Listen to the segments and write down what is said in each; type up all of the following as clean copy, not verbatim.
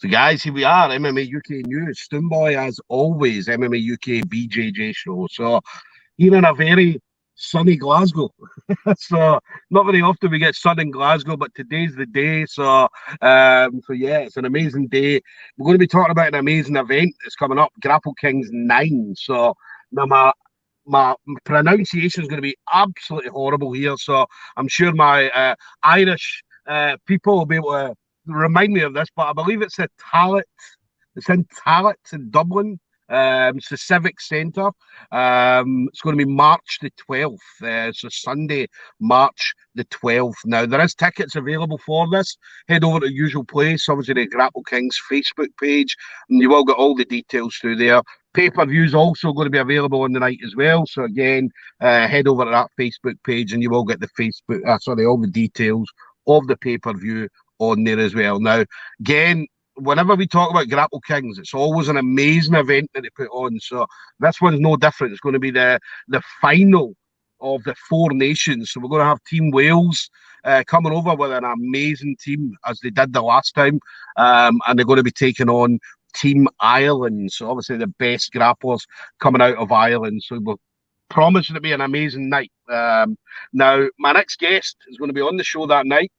So guys, here we are, MMA UK News, Stoomboy as always, MMA UK BJJ show. So here in a very sunny Glasgow. So not very often we get sun in Glasgow, but today's the day. So yeah, it's an amazing day. We're going to be talking about an amazing event that's coming up, Grapplekings 9. So now my pronunciation is going to be absolutely horrible here. So I'm sure my Irish people will be able to remind me of this, but I believe it's a Tallaght. It's in Tallaght in Dublin. It's the Civic Centre. It's going to be March the 12th. So Sunday, March the 12th. Now, there is tickets available for this. Head over to the usual place, obviously the Grapplekings Facebook page, and you will get all the details through there. Pay-per-view is also going to be available on the night as well. So again, head over to that Facebook page and you will get the all the details of the pay-per-view on there as well. Now, again, whenever we talk about Grapplekings, it's always an amazing event that they put on. So this one's no different. It's going to be the final of the Four Nations. So we're going to have Team Wales coming over with an amazing team as they did the last time. And they're going to be taking on Team Ireland. So obviously the best grapplers coming out of Ireland. So we're promising to be an amazing night. Now, my next guest is going to be on the show that night.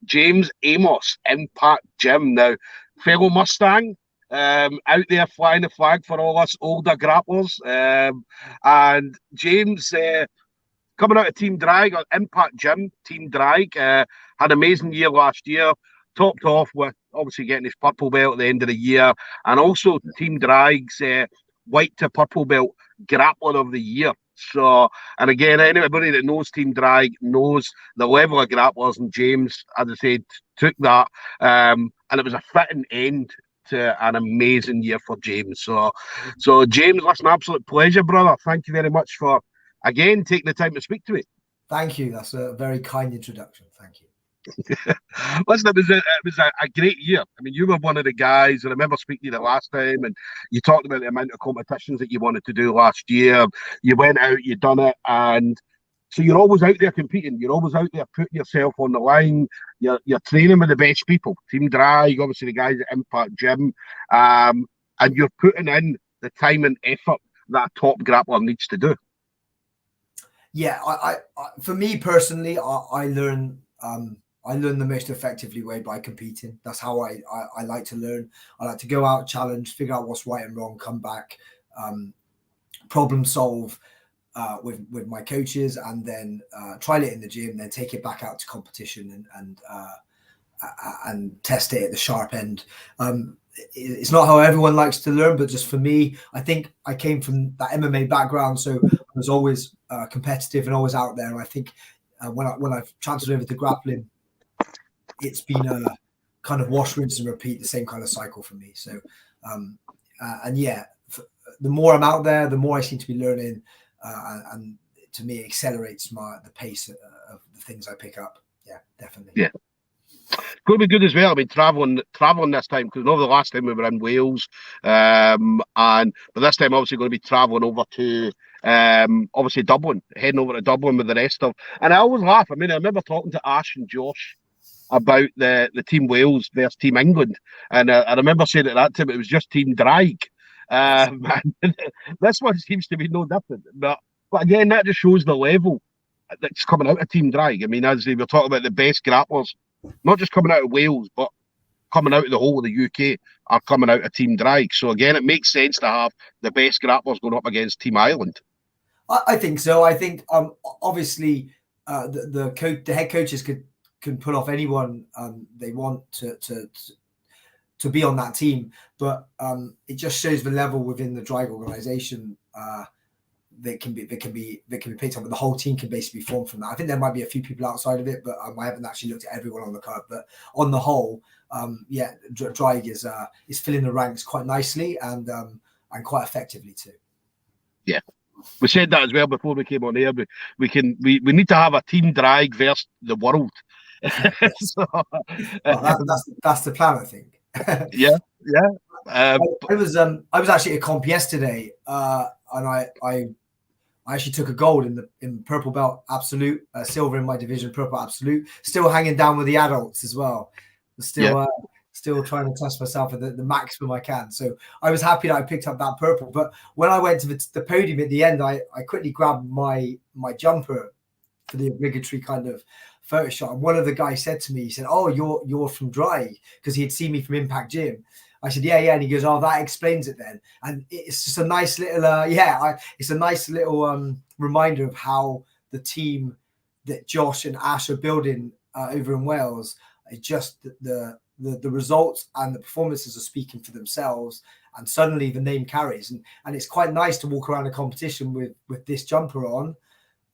James Amos, Impact Gym. Now, fellow Mustang, out there flying the flag for all us older grapplers. And James, coming out of Team Drag, or Impact Gym, Team Drag, had an amazing year last year, topped off with obviously getting his purple belt at the end of the year, and also Team Drag's white to purple belt grappler of the year. So, and again, anybody that knows Team Drag knows the level of grapplers, and James, as I said, took that, and it was a fitting end to an amazing year for James. So James, listen, absolute pleasure, brother. Thank you very much for, again, taking the time to speak to me. Thank you. That's a very kind introduction. Thank you. Listen, it was a great year. I mean, you were one of the guys, and I remember speaking to you the last time, and you talked about the amount of competitions that you wanted to do last year. You went out, you done it, and so you're always out there competing. You're always out there putting yourself on the line. You're training with the best people. Team Drag, obviously the guys at Impact Gym, and you're putting in the time and effort that a top grappler needs to do. Yeah, I for me personally, I learn the most effectively way by competing. That's how I like to learn. I like to go out, challenge, figure out what's right and wrong, come back, problem solve with my coaches, and then trial it in the gym, then take it back out to competition and test it at the sharp end. It's not how everyone likes to learn, but just for me, I think I came from that MMA background, so I was always competitive and always out there. And I think when I've transferred over to grappling, it's been a kind of wash, rinse, and repeat, the same kind of cycle for me. So, and yeah, the more I'm out there, the more I seem to be learning, and to me, it accelerates the pace of the things I pick up. Yeah, definitely. Yeah. Going to be good as well. I mean, traveling this time, because I know the last time we were in Wales, but this time obviously going to be traveling over to obviously Dublin, heading over to Dublin with the rest of. And I always laugh. I mean, I remember talking to Ash and Josh about the Team Wales versus Team England, and I remember saying at that time it was just Team Drag. This one seems to be no different, but again, that just shows the level that's coming out of Team Drag. I mean, as they were talking about the best grapplers, not just coming out of Wales, but coming out of the whole of the UK are coming out of Team Drag. So again, it makes sense to have the best grapplers going up against Team Ireland. I think so. I think obviously the head coaches can put off anyone they want to be on that team, but it just shows the level within the drag organization that can be picked up, but the whole team can basically be formed from that. I think there might be a few people outside of it, but I haven't actually looked at everyone on the card. But on the whole, yeah, drag is filling the ranks quite nicely and quite effectively too. Yeah. We said that as well before we came on air. We need to have a Team Drag versus the world. So, that's the plan, I think. Yeah. I was actually at a comp yesterday, and I actually took a gold in purple belt absolute, silver in my division, purple absolute. Still hanging down with the adults as well. Still still trying to test myself at the maximum I can. So I was happy that I picked up that purple. But when I went to the podium at the end, I quickly grabbed my jumper for the obligatory kind of photo shot. And one of the guys said to me, he said, "Oh, you're from Dry," because he had seen me from Impact Gym. I said, yeah. And he goes, "Oh, that explains it then." And it's just a nice little, it's a nice little reminder of how the team that Josh and Ash are building over in Wales, just the results and the performances are speaking for themselves, and suddenly the name carries, and it's quite nice to walk around a competition with this jumper on,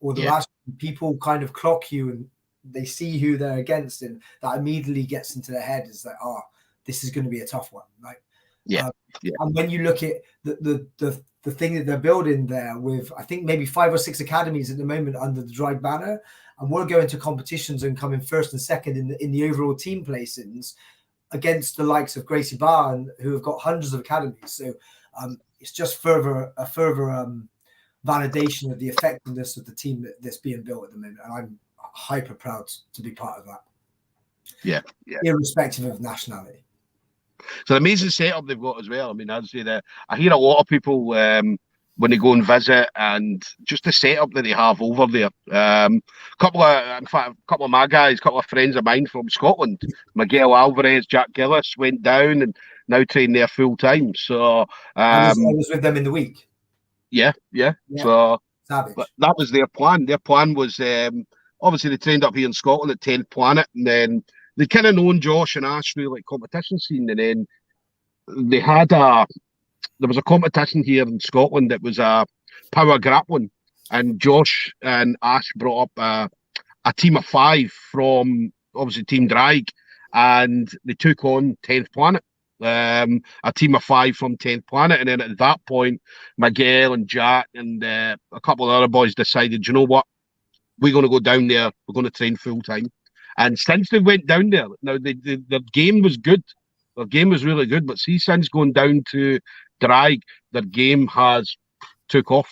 or the last people kind of clock you and they see who they're against, and that immediately gets into their head is like, oh, this is going to be a tough one, right? And when you look at the thing that they're building there with, I think maybe 5 or 6 academies at the moment under the Drag banner, and we'll go into competitions and come in first and second in the overall team placings against the likes of Gracie Barn, who have got hundreds of academies. So it's just a further validation of the effectiveness of the team that's being built at the moment. And I'm hyper proud to be part of that. Yeah. Irrespective of nationality. It's an amazing setup they've got as well. I mean, I'd say that I hear a lot of people when they go and visit, and just the setup that they have over there. In fact, a couple of my guys, a couple of friends of mine from Scotland, Miguel Alvarez, Jack Gillis, went down and now train there full time. So I was with them in the week. Yeah. So savage. That was their plan. Their plan was obviously they trained up here in Scotland at 10th Planet, and then they kind of known Josh and Ash through like competition scene, and then they had there was a competition here in Scotland that was a power grappling, and Josh and Ash brought up a team of 5 from obviously Team Drag, and they took on 10th Planet, a team of 5 from 10th Planet, and then at that point, Miguel and Jack and a couple of other boys decided, you know what, we're going to go down there, we're going to train full time. And since they went down there, now their game was good. Their game was really good. But see, since going down to Drag, their game has took off.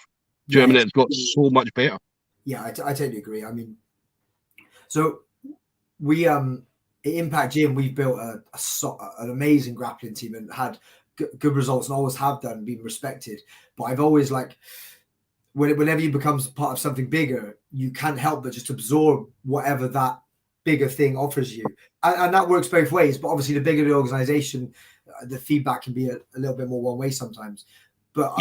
Do you know what I mean? It's got so much better. Yeah, I totally agree. I mean, so we at Impact Gym, we've built an amazing grappling team and had good results, and always have done, been respected. But I've always whenever you become part of something bigger, you can't help but just absorb whatever that bigger thing offers you, and that works both ways. But obviously, the bigger the organization, the feedback can be a little bit more one way sometimes. But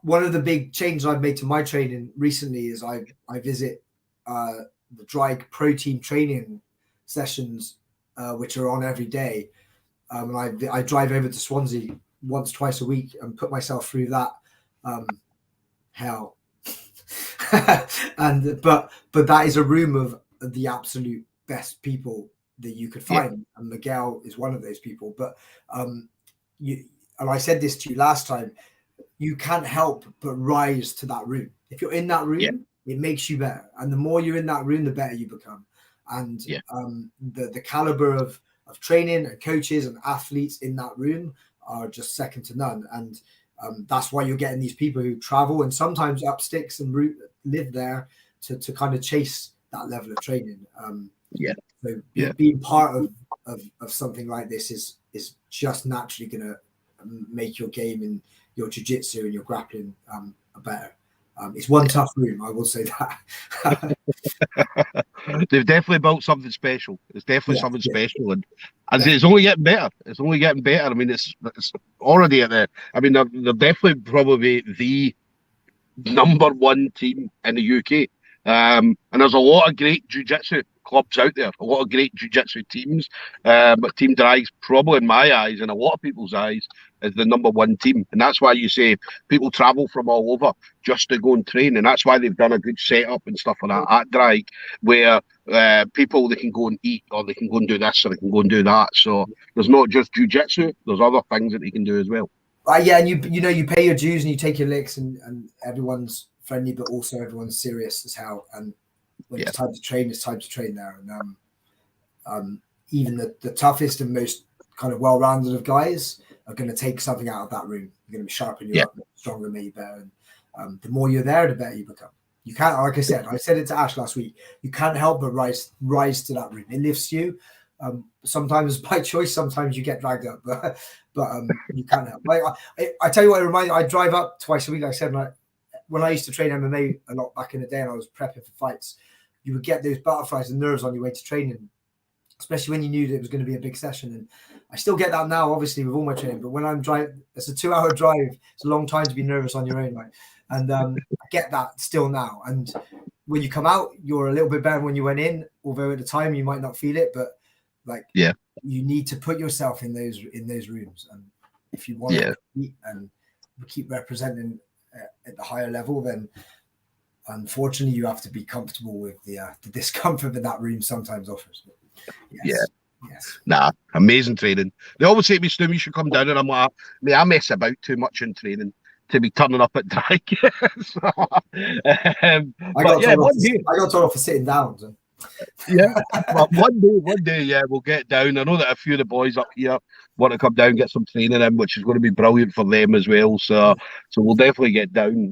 one of the big changes I've made to my training recently is I visit the Drag protein training sessions, which are on every day, and I drive over to Swansea once, twice a week and put myself through that hell. But that is a room of the absolute best people that you could find, and Miguel is one of those people. But and I said this to you last time, you can't help but rise to that room. If you're in that room, it makes you better, and the more you're in that room, the better you become. And the caliber of training and coaches and athletes in that room are just second to none. And that's why you're getting these people who travel and sometimes up sticks and live there to kind of chase that level of training. So being part of something like this is just naturally going to make your game and your jiu-jitsu and your grappling better. It's one tough room, I will say that. They've definitely built something special. It's definitely something special, and it's only getting better. It's only getting better. I mean, it's already at the. I mean, they're definitely probably the #1 team in the UK. And there's a lot of great jiu-jitsu clubs out there, a lot of great jiu-jitsu teams. But Team Drag's probably, in my eyes, and a lot of people's eyes, is the #1 team. And that's why you say people travel from all over just to go and train. And that's why they've done a good setup and stuff like that at Drag, where people, they can go and eat, or they can go and do this, or they can go and do that. So there's not just jiu-jitsu, there's other things that they can do as well. And you pay your dues and you take your licks, and everyone's friendly, but also everyone's serious as hell. And when it's time to train, it's time to train there. And even the toughest and most kind of well-rounded of guys are going to take something out of that room. They're going to sharpen you up, stronger, make you better. And the more you're there, the better you become. You can't, like I said it to Ash last week, you can't help but rise to that room. It lifts you. Sometimes by choice, sometimes you get dragged up, but you can't help. Like I tell you what, I drive up twice a week. Like I said, when I used to train MMA a lot back in the day, and I was prepping for fights, you would get those butterflies and nerves on your way to training, especially when you knew that it was going to be a big session. And I still get that now, obviously, with all my training. But when I'm driving, it's a 2-hour drive. It's a long time to be nervous on your own, right? And I get that still now. And when you come out, you're a little bit better than when you went in, although at the time you might not feel it. But like, you need to put yourself in those rooms, and if you want to compete and keep representing at the higher level, then unfortunately you have to be comfortable with the discomfort that that room sometimes offers. Yes. Nah, amazing training. They always say to me, Stu, you should come down, and I'm like, I mess about too much in training to be turning up at drag. So, I got told off for sitting down. So. Well, one day, we'll get down. I know that a few of the boys up here want to come down, get some training in, which is going to be brilliant for them as well. So we'll definitely get down.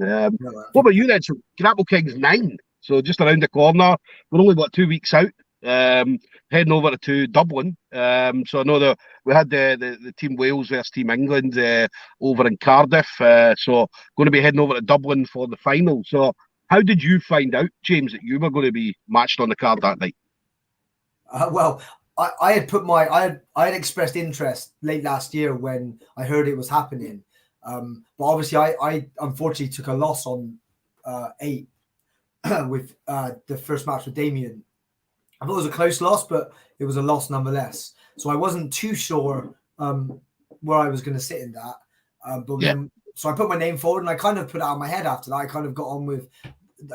What about you then? So Grapplekings 9, so just around the corner. We're only 2 weeks out. Heading over to Dublin. So I know that we had the Team Wales versus Team England over in Cardiff. So going to be heading over to Dublin for the final. So how did you find out, James, that you were going to be matched on the card that night? Well, I had expressed interest late last year when I heard it was happening. But obviously I unfortunately took a loss on 8 with the first match with Damien. I thought it was a close loss, but it was a loss nonetheless. So I wasn't too sure where I was going to sit in that. Then, so I put my name forward, and I kind of put it out of my head after that. I kind of got on with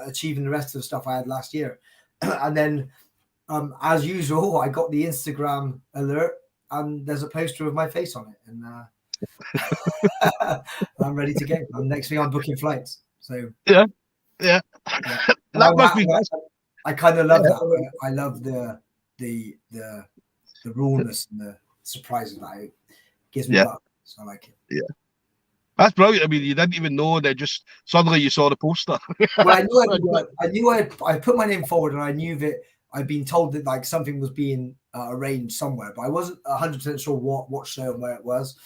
achieving the rest of the stuff I had last year. And then, as usual, I got the Instagram alert, and there's a poster with my face on it. And I'm ready to go. Next thing, I'm booking flights. So yeah. That must be nice. I kind of love that. I love the rawness and the surprise of that. It gives me luck, so I like it. Yeah, that's brilliant. I mean, you didn't even know, that just suddenly you saw the poster. Well, I knew I put my name forward, and I knew that I'd been told that like something was being arranged somewhere, but I wasn't 100% sure what show and where it was.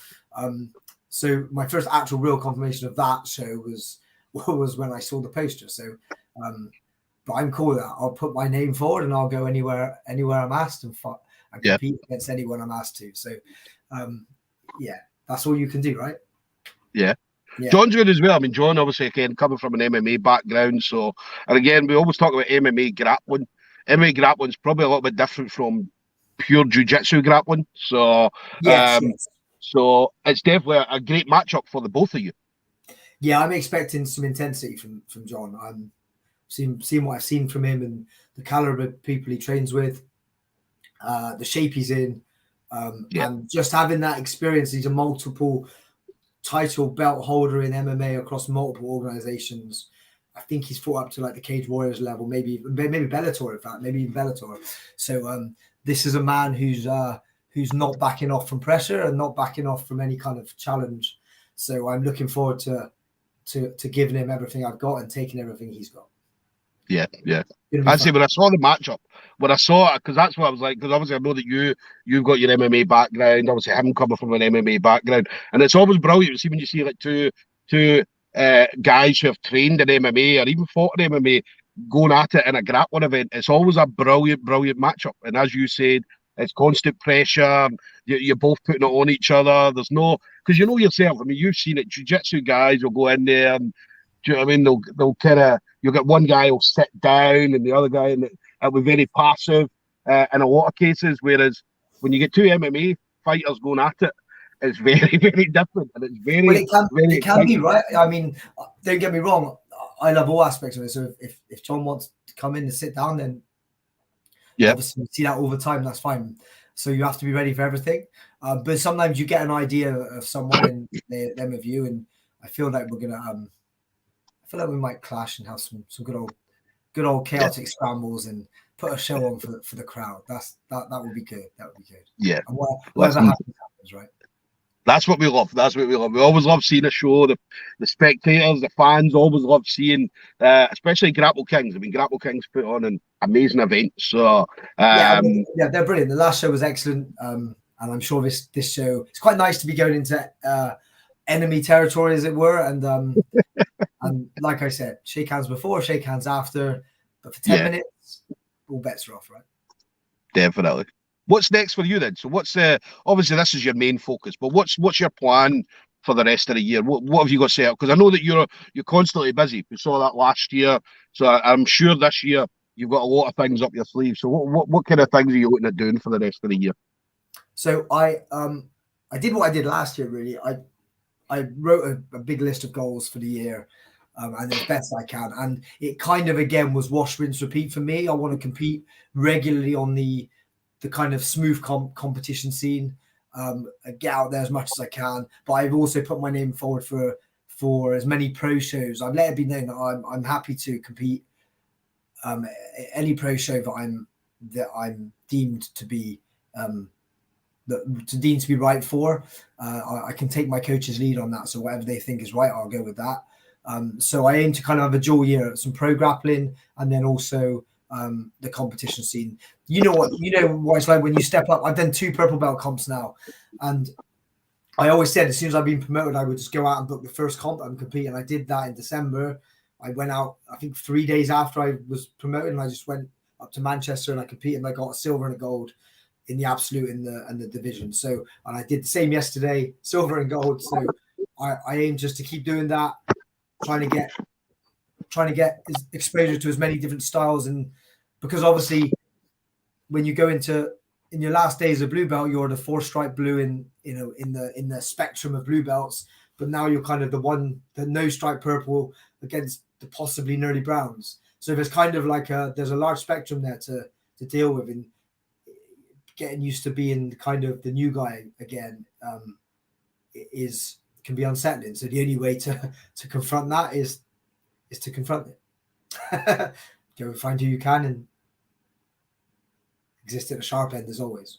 So my first actual real confirmation of that show was when I saw the poster. So. But I'm cool with that. I'll put my name forward, and I'll go anywhere I'm asked, and compete against anyone I'm asked to. So, that's all you can do, right? Yeah. John's good as well. I mean, John, obviously, again, coming from an MMA background. So, and again, we always talk about MMA grappling. MMA grappling is probably a little bit different from pure jiu-jitsu grappling. So, so it's definitely a great matchup for the both of you. Yeah, I'm expecting some intensity from John. I'm seeing what I've seen from him and the caliber of people he trains with, the shape he's in, and just having that experience. He's a multiple title belt holder in MMA across multiple organizations. I think he's fought up to like the Cage Warriors level, maybe Bellator, in fact, maybe even Bellator. So this is a man who's not backing off from pressure and not backing off from any kind of challenge. So I'm looking forward to giving him everything I've got and taking everything he's got. Yeah. I see, when I saw the matchup, because that's what I was like, because obviously I know that you've got your MMA background, obviously him coming from an MMA background, and it's always brilliant. See, when you see like two guys who have trained in MMA or even fought in MMA going at it in a grappling event, it's always a brilliant matchup. And as you said, it's constant pressure. You're both putting it on each other. There's no, because you know yourself. I mean, you've seen it. Jiu-jitsu guys will go in there and, do you know what I mean? They'll kind of, you'll get one guy will sit down and the other guy will be very passive in a lot of cases. Whereas when you get two MMA fighters going at it, it's very, very different, and it's very. Well, it can be, right. I mean, don't get me wrong. I love all aspects of it. So if John wants to come in and sit down, then obviously we see that all the time. That's fine. So you have to be ready for everything. But sometimes you get an idea of someone and them of you, and I feel like we're gonna. I feel like we might clash and have some good old chaotic scrambles and put a show on for the crowd. That would be good. That would be good. Yeah. And whatever happens, right? That's what we love. That's what we love. We always love seeing a show. The spectators, the fans always love seeing, especially Grapplekings. I mean, Grapplekings put on an amazing event. So, Yeah, yeah, they're brilliant. The last show was excellent, and I'm sure this show, it's quite nice to be going into enemy territory, as it were. And like I said, shake hands before, shake hands after, but for 10 minutes, all bets are off, right? definitely. What's next for you then? So what's obviously this is your main focus, but what's your plan for the rest of the year? What have you got set up? Because I know that you're constantly busy. We saw that last year, so I'm sure this year you've got a lot of things up your sleeve. So what kind of things are you looking at doing for the rest of the year? So I did what I did last year. Really, I wrote a big list of goals for the year, and as best I can. And it kind of again was wash, rinse, repeat for me. I want to compete regularly on the kind of smooth competition scene, get out there as much as I can. But I've also put my name forward for as many pro shows. I've let it be known that I'm happy to compete any pro show that I'm deemed to be deemed to be right for. I can take my coach's lead on that. So whatever they think is right, I'll go with that. So I aim to kind of have a dual year, some pro grappling, and then also the competition scene. You know what it's like when you step up. I've done 2 purple belt comps now, and I always said as soon as I've been promoted, I would just go out and book the first comp and compete. And I did that in December. I went out, I think 3 days after I was promoted, and I just went up to Manchester and I competed, and I got a silver and a gold in the absolute and the division. So, and I did the same yesterday, silver and gold. So I aim just to keep doing that, trying to get exposure to as many different styles. And because obviously when you go in your last days of blue belt, you're the 4-stripe blue in the spectrum of blue belts, but now you're kind of the no stripe purple against the possibly nerdy browns. So there's kind of like there's a large spectrum there to deal with, and getting used to being kind of the new guy again can be unsettling. So the only way to confront that is to confront it. Go and find who you can and exist at the sharp end as always.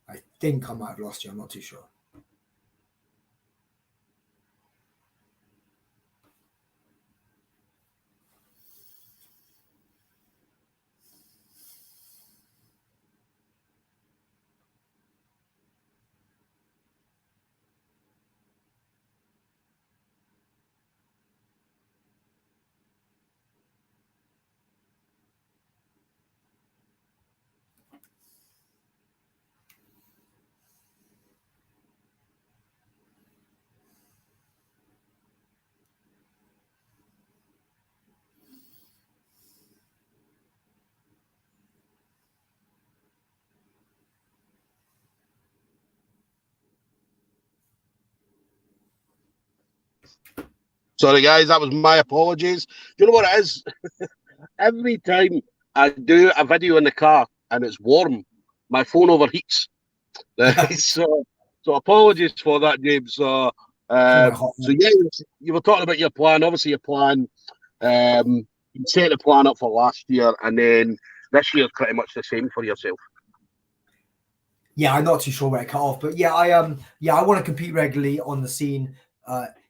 I think I might have lost you. I'm not too sure. Sorry, guys, that was my apologies. Do you know what it is? Every time I do a video in the car and it's warm, my phone overheats. So apologies for that, James. So yeah, you were talking about your plan. Obviously, your plan. You set the plan up for last year, and then this year's pretty much the same for yourself. Yeah, I'm not too sure where it cut off, but yeah, I want to compete regularly on the scene,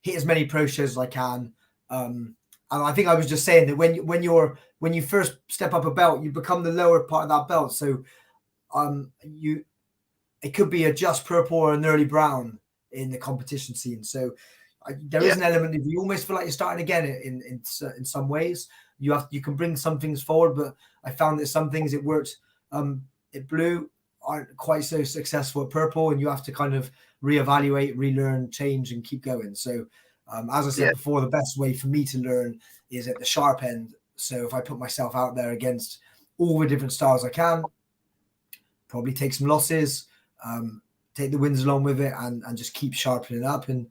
hit as many pro shows as I can. And I think I was just saying that when you first step up a belt, you become the lower part of that belt. So it could be a just purple or an early brown in the competition scene. So there is an element of you almost feel like you're starting again in some ways. You can bring some things forward, but I found that some things it worked at blue aren't quite so successful at purple, and you have to kind of reevaluate, relearn, change, and keep going. So as I said before, the best way for me to learn is at the sharp end. So if I put myself out there against all the different styles I can, probably take some losses, take the wins along with it, and just keep sharpening up, and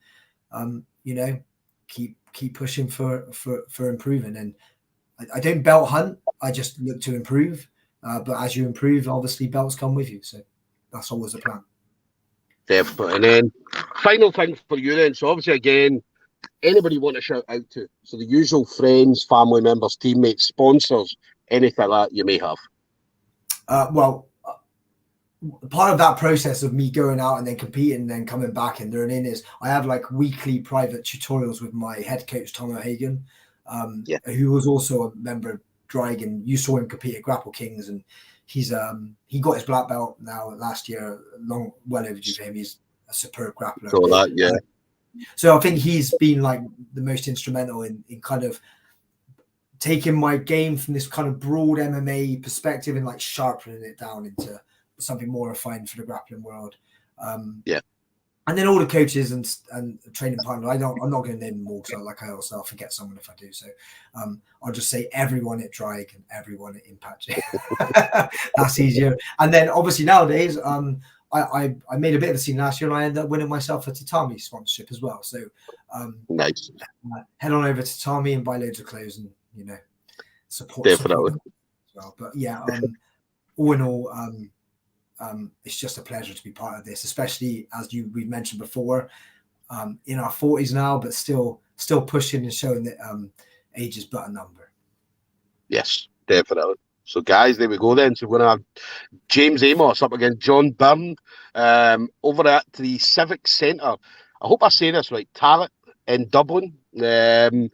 keep pushing for improving. And I don't belt hunt, I just look to improve. But as you improve, obviously belts come with you. So that's always the plan. Definitely. And then final thing for you then. So obviously again, anybody you want to shout out to? So the usual friends, family members, teammates, sponsors, anything like that you may have. Part of that process of me going out and then competing and then coming back and learning is I have like weekly private tutorials with my head coach, Tom O'Hagan, who was also a member of Dragon. You saw him compete at Grapplekings, and he's he got his black belt now last year, well overdue for him. He's a superb grappler. So that, so I think he's been like the most instrumental in kind of taking my game from this kind of broad MMA perspective and like sharpening it down into something more refined for the grappling world. And then all the coaches and training partners, I'm not going to name them all, so like I'll forget someone if I do. So I'll just say everyone at Drag and everyone at Impact Gym. That's easier. And then obviously nowadays, I made a bit of a scene last year, and I ended up winning myself a tatami sponsorship as well. So nice. Head on over to tatami and buy loads of clothes and support. Definitely. As well. But yeah, all in all, it's just a pleasure to be part of this, especially as we've mentioned before, in our 40s now, but still pushing and showing that age is but a number. Yes, definitely. So guys, there we go then. So we're going to have James Amos up against John Byrne over at the Civic Centre. I hope I say this right, Tarrant in Dublin. And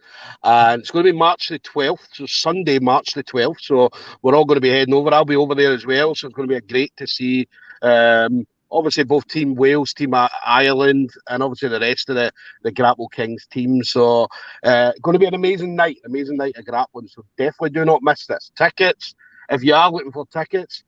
it's going to be March the 12th, so Sunday, March the 12th. So we're all going to be heading over. I'll be over there as well. So it's going to be great to see, obviously, both Team Wales, Team Ireland, and obviously the rest of the Grapplekings team. So going to be an amazing night of grappling. So definitely do not miss this. Tickets, if you are looking for tickets,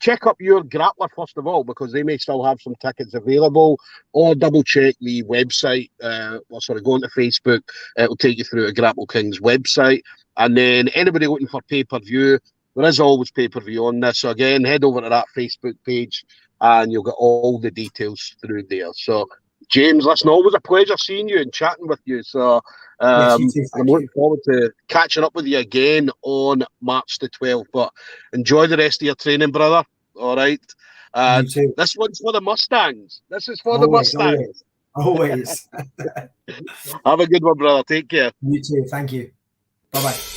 check up your grappler first of all, because they may still have some tickets available, or double check the website. Go onto Facebook. It'll take you through a Grapplekings website. And then anybody looking for pay-per-view, there is always pay-per-view on this. So again, head over to that Facebook page and you'll get all the details through there. So James, listen, always a pleasure seeing you and chatting with you. So yes, you too, I'm looking forward to catching up with you again on March the 12th. But enjoy the rest of your training, brother. All right. This one's for the Mustangs. This is for the Mustangs. Always. Have a good one, brother. Take care. You too. Thank you. Bye-bye.